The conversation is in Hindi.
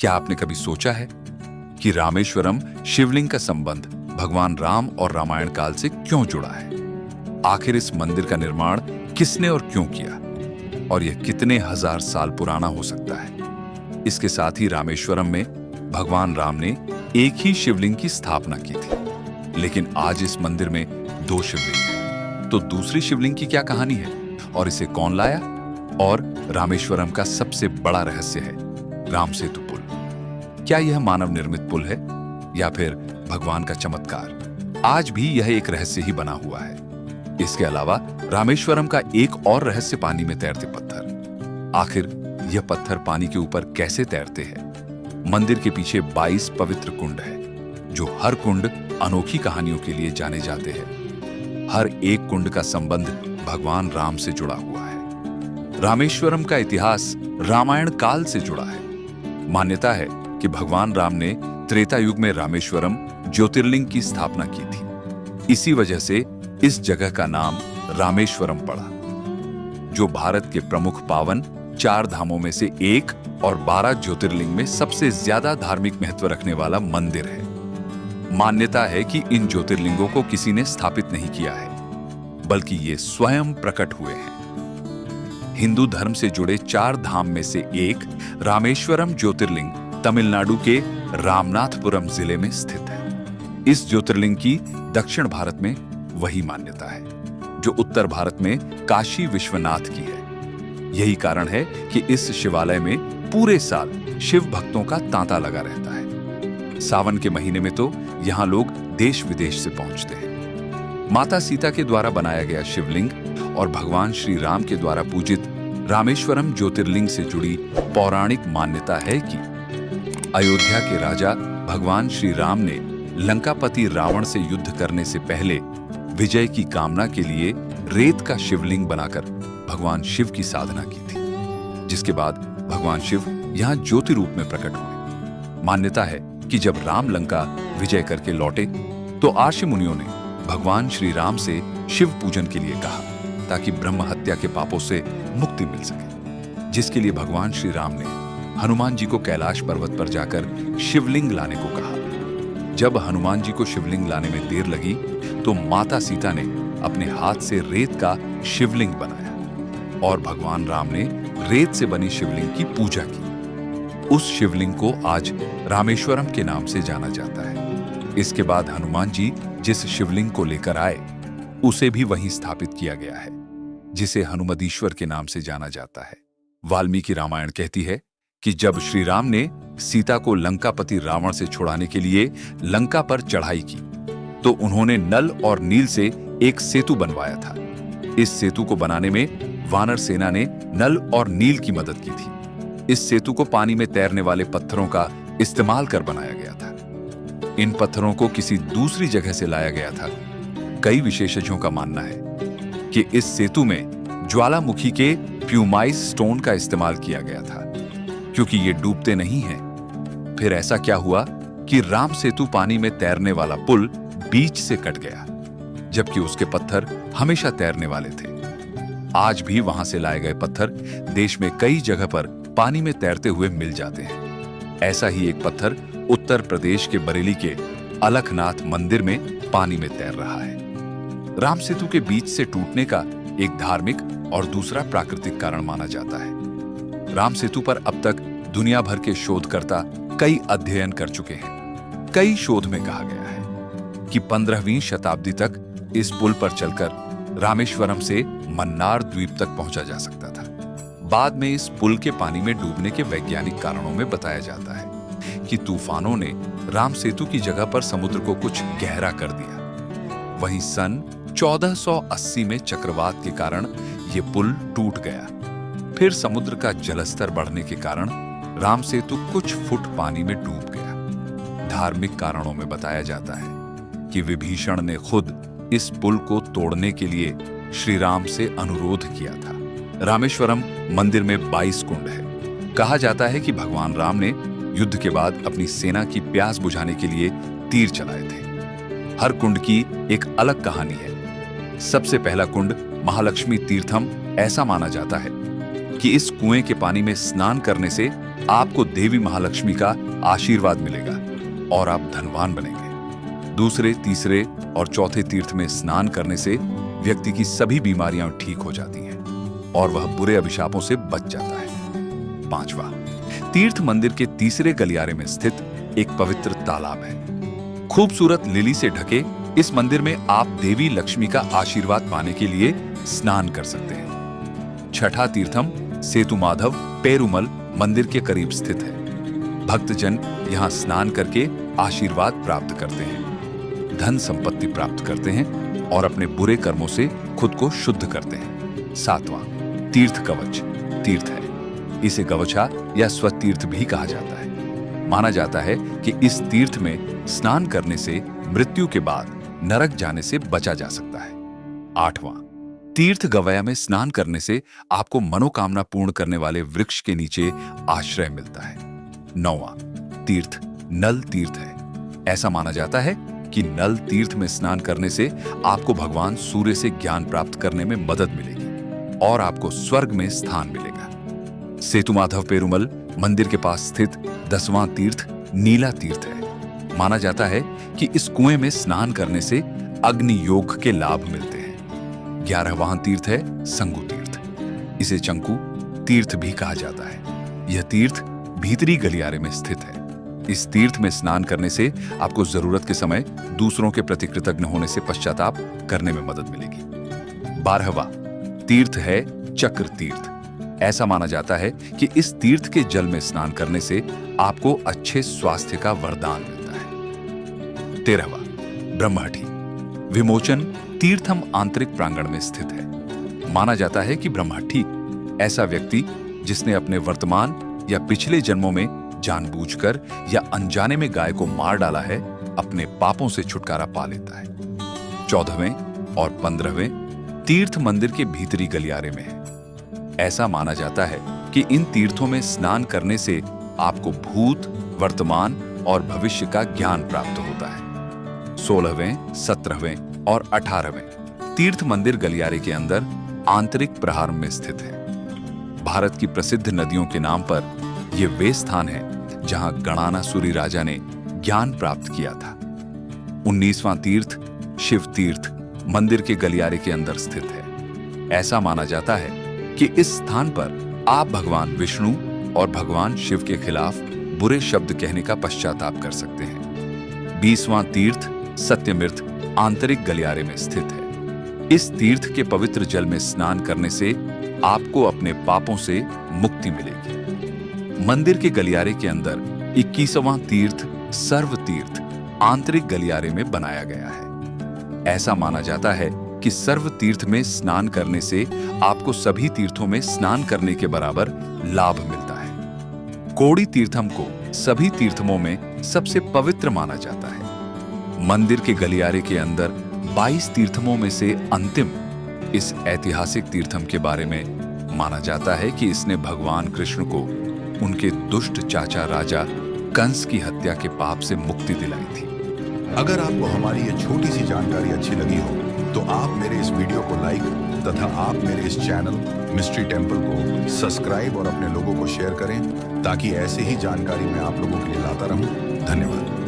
क्या आपने कभी सोचा है कि रामेश्वरम शिवलिंग का संबंध भगवान राम और रामायण काल से क्यों जुड़ा है? आखिर इस मंदिर का निर्माण किसने और क्यों किया, और यह कितने हजार साल पुराना हो सकता है? इसके साथ ही रामेश्वरम में भगवान राम ने एक ही शिवलिंग की स्थापना की थी, लेकिन आज इस मंदिर में 2 शिवलिंग हैं। तो दूसरी शिवलिंग की क्या कहानी है और इसे कौन लाया? और रामेश्वरम का सबसे बड़ा रहस्य है राम सेतु पुल। क्या यह मानव निर्मित पुल है या फिर भगवान का चमत्कार? आज भी यह एक रहस्य ही बना हुआ है। इसके अलावा रामेश्वरम का एक और रहस्य पानी में तैरते पत्थर। आखिर यह पत्थर पानी के ऊपर कैसे तैरते हैं? मंदिर के पीछे 22 पवित्र कुंड है, जो हर कुंड अनोखी कहानियों के लिए जाने जाते हैं। हर एक कुंड का संबंध भगवान राम से जुड़ा हुआ है। रामेश्वरम का इतिहास रामायण काल से जुड़ा है। मान्यता है कि भगवान राम ने त्रेता युग में रामेश्वरम ज्योतिर्लिंग की स्थापना की थी। इसी वजह से इस जगह का नाम रामेश्वरम पड़ा, जो भारत के प्रमुख पावन 4 धामों में से एक और 12 ज्योतिर्लिंग में सबसे ज्यादा धार्मिक महत्व रखने वाला मंदिर है। मान्यता है कि इन ज्योतिर्लिंगों को किसी ने स्थापित नहीं किया है, बल्कि ये स्वयं प्रकट हुए हैं। हिंदू धर्म से जुड़े 4 धाम में से एक रामेश्वरम ज्योतिर्लिंग तमिलनाडु के रामनाथपुरम जिले में स्थित है। इस ज्योतिर्लिंग की दक्षिण भारत में वही मान्यता है जो उत्तर भारत में काशी विश्वनाथ की है। यही कारण है कि इस शिवालय में पूरे साल शिव भक्तों का तांता लगा रहता है। सावन के महीने में तो यहां लोग देश विदेश से पहुंचते हैं। माता सीता के द्वारा बनाया गया शिवलिंग और भगवान श्री राम के द्वारा पूजित रामेश्वरम ज्योतिर्लिंग से जुड़ी पौराणिक मान्यता है कि अयोध्या के राजा भगवान श्री राम ने लंकापति रावण से युद्ध करने से पहले विजय की कामना के लिए रेत का शिवलिंग बनाकर भगवान शिव की साधना की थी, जिसके बाद भगवान शिव यहां ज्योति रूप में प्रकट हुए। मान्यता है कि जब राम लंका विजय करके लौटे तो आर्षि मुनियों ने भगवान श्री राम से शिव पूजन के लिए कहा, ताकि ब्रह्म हत्या के पापों से मुक्ति मिल सके। जिसके लिए भगवान श्री राम ने हनुमान जी को कैलाश पर्वत पर जाकर शिवलिंग लाने को कहा। जब हनुमान जी को शिवलिंग लाने में देर लगी तो माता सीता ने अपने हाथ से रेत का शिवलिंग बनाया और भगवान राम ने रेत से बनी शिवलिंग की पूजा की। उस शिवलिंग को आज रामेश्वरम के नाम से जाना जाता है। इसके बाद हनुमान जी जिस शिवलिंग को लेकर आए उसे भी वहीं स्थापित किया गया है, जिसे हनुमदीश्वर के नाम से जाना जाता है। वाल्मीकि रामायण कहती है कि जब श्री राम ने सीता को लंकापति रावण से छुड़ाने के लिए लंका पर चढ़ाई की तो उन्होंने नल और नील से एक सेतु बनवाया था। इस सेतु को बनाने में वानर सेना ने नल और नील की मदद की थी। इस सेतु को पानी में तैरने वाले पत्थरों का इस्तेमाल कर बनाया गया था। इन पत्थरों को किसी दूसरी जगह से लाया गया था। कई विशेषज्ञों का मानना है कि इस सेतु में ज्वालामुखी के प्यूमाइस स्टोन का इस्तेमाल किया गया था, क्योंकि ये डूबते नहीं हैं। फिर ऐसा क्या हुआ कि राम सेतु पानी में तैरने वाला पुल बीच से कट गया, जबकि उसके पत्थर हमेशा तैरने वाले थे। आज भी वहां से लाए गए पत्थर देश में कई जगह पर पानी में तैरते हुए मिल जाते हैं। ऐसा ही एक पत्थर उत्तर प्रदेश के बरेली के अलखनाथ मंदिर में पानी में तैर रहा है। राम सेतु के बीच से टूटने का एक धार्मिक और दूसरा प्राकृतिक कारण माना जाता है। राम सेतु पर अब तक दुनिया भर के शोधकर्ता कई अध्ययन कर चुके हैं। कई शोध में कहा गया है कि 15वीं शताब्दी तक इस पुल पर चलकर रामेश्वरम से मन्नार द्वीप तक पहुंचा जा सकता था। बाद में इस पुल के पानी में डूबने के वैज्ञानिक कारणों में बताया जाता है कि तूफानों ने राम सेतु की जगह पर समुद्र को कुछ गहरा कर दिया। वहीं सन 1480 में चक्रवात के कारण यह पुल टूट गया। फिर समुद्र का जलस्तर बढ़ने के कारण राम सेतु कुछ फुट पानी में डूब गया। धार्मिक कारणों में बताया जाता है कि विभीषण ने खुद इस पुल को तोड़ने के लिए श्री राम से अनुरोध किया था। रामेश्वरम मंदिर में 22 कुंड है। कहा जाता है कि भगवान राम ने युद्ध के बाद अपनी सेना की प्यास बुझाने के लिए तीर चलाए थे। हर कुंड की एक अलग कहानी है। सबसे पहला कुंड महालक्ष्मी तीर्थम ऐसा माना जाता है कि इस कुएं के पानी में स्नान करने से आपको देवी महालक्ष्मी का आशीर्वाद मिलेगा और आप धनवान बनेंगे। दूसरे, तीसरे और चौथे तीर्थ में स्नान करने से व्यक्ति की सभी बीमारियां ठीक हो जाती हैं और वह बुरे अभिशापों से बच जाता है। पांचवा, तीर्थ मंदिर के तीसरे गलियारे में स्थित एक पवित्र तालाब है। खूबसूरत लिली से ढके इस मंदिर में आप देवी लक्ष्मी का आशीर्वाद पाने के लिए स्नान कर सकते हैं। छठा तीर्थम सेतु माधव पेरुमल मंदिर के करीब स्थित है। भक्तजन यहाँ स्नान करके आशीर्वाद प्राप्त करते हैं, धन संपत्ति प्राप्त करते हैं और अपने बुरे कर्मों से खुद को शुद्ध करते हैं। सातवां, तीर्थ कवच तीर्थ है। इसे गवछा या स्वतीर्थ भी कहा जाता है। माना जाता है कि इस तीर्थ में स्नान करने से मृत्यु के बाद नरक जाने से बचा जा सकता है। आठवां, तीर्थ गवया में स्नान करने से आपको मनोकामना पूर्ण करने वाले वृक्ष के नीचे आश्रय मिलता है। नौवां, तीर्थ नल तीर्थ है। ऐसा माना जाता है कि नल तीर्थ में स्नान करने से आपको भगवान सूर्य से ज्ञान प्राप्त करने में मदद मिलेगी और आपको स्वर्ग में स्थान मिलेगा। सेतु माधव पेरुमल मंदिर के पास स्थित 10वां तीर्थ नीला तीर्थ है। माना जाता है कि इस कुएं में स्नान करने से अग्नि योग के लाभ मिलते हैं। 11वां तीर्थ है संगु तीर्थ। इसे चंकू तीर्थ भी कहा जाता है। यह तीर्थ भीतरी गलियारे में स्थित है। इस तीर्थ में स्नान करने से आपको जरूरत के समय दूसरों के प्रति कृतज्ञ होने से पश्चाताप करने में मदद मिलेगी। 12वां तीर्थ है चक्र तीर्थ। ऐसा माना जाता है कि इस तीर्थ के जल में स्नान करने से आपको अच्छे स्वास्थ्य का वरदान मिलता है। 13वां ब्रह्महटि विमोचन तीर्थम आंतरिक प्रांगण में स्थित है। माना जाता है कि ब्रह्महटि ऐसा व्यक्ति जिसने अपने वर्तमान या पिछले जन्मों में जानबूझकर या अनजाने में गाय को मार डाला है, अपने पापों से छुटकारा पा लेता है। 14वें और 15वें तीर्थ मंदिर के भीतरी गलियारे में है। ऐसा माना जाता है कि इन तीर्थों में स्नान करने से आपको भूत, वर्तमान और भविष्य का ज्ञान प्राप्त होता है। 16वें, 17वें और 18वें तीर्थ मंदिर गलियारे के अंदर आंतरिक प्रहार में स्थित है। भारत की प्रसिद्ध नदियों के नाम पर यह वे स्थान है जहां गणानासुरी राजा ने ज्ञान प्राप्त किया था। 19वां तीर्थ शिव तीर्थ मंदिर के गलियारे के अंदर स्थित है। ऐसा माना जाता है कि इस स्थान पर आप भगवान विष्णु और भगवान शिव के खिलाफ बुरे शब्द कहने का पश्चाताप कर सकते हैं। 20वां तीर्थ सत्यमीर्थ आंतरिक गलियारे में स्थित है। इस तीर्थ के पवित्र जल में स्नान करने से आपको अपने पापों से मुक्ति मिलेगी। मंदिर के गलियारे के अंदर 21वां तीर्थ सर्व तीर्थ आंतरिक गलियारे में बनाया गया है। ऐसा माना जाता है कि सर्व तीर्थ में स्नान करने से आपको सभी तीर्थों में स्नान करने के बराबर लाभ मिलता है। कोड़ी तीर्थम को सभी तीर्थमों में सबसे पवित्र माना जाता है। मंदिर के गलियारे के अंदर 22 तीर्थमों में से अंतिम इस ऐतिहासिक तीर्थम के बारे में माना जाता है कि इसने भगवान कृष्ण को उनके दुष्ट चाचा राजा कंस की हत्या के पाप से मुक्ति दिलाई थी। अगर आपको हमारी ये छोटी सी जानकारी अच्छी लगी हो तो आप मेरे इस वीडियो को लाइक तथा आप मेरे इस चैनल मिस्ट्री टेंपल को सब्सक्राइब और अपने लोगों को शेयर करें ताकि ऐसे ही जानकारी मैं आप लोगों के लिए लाता रहूं। धन्यवाद।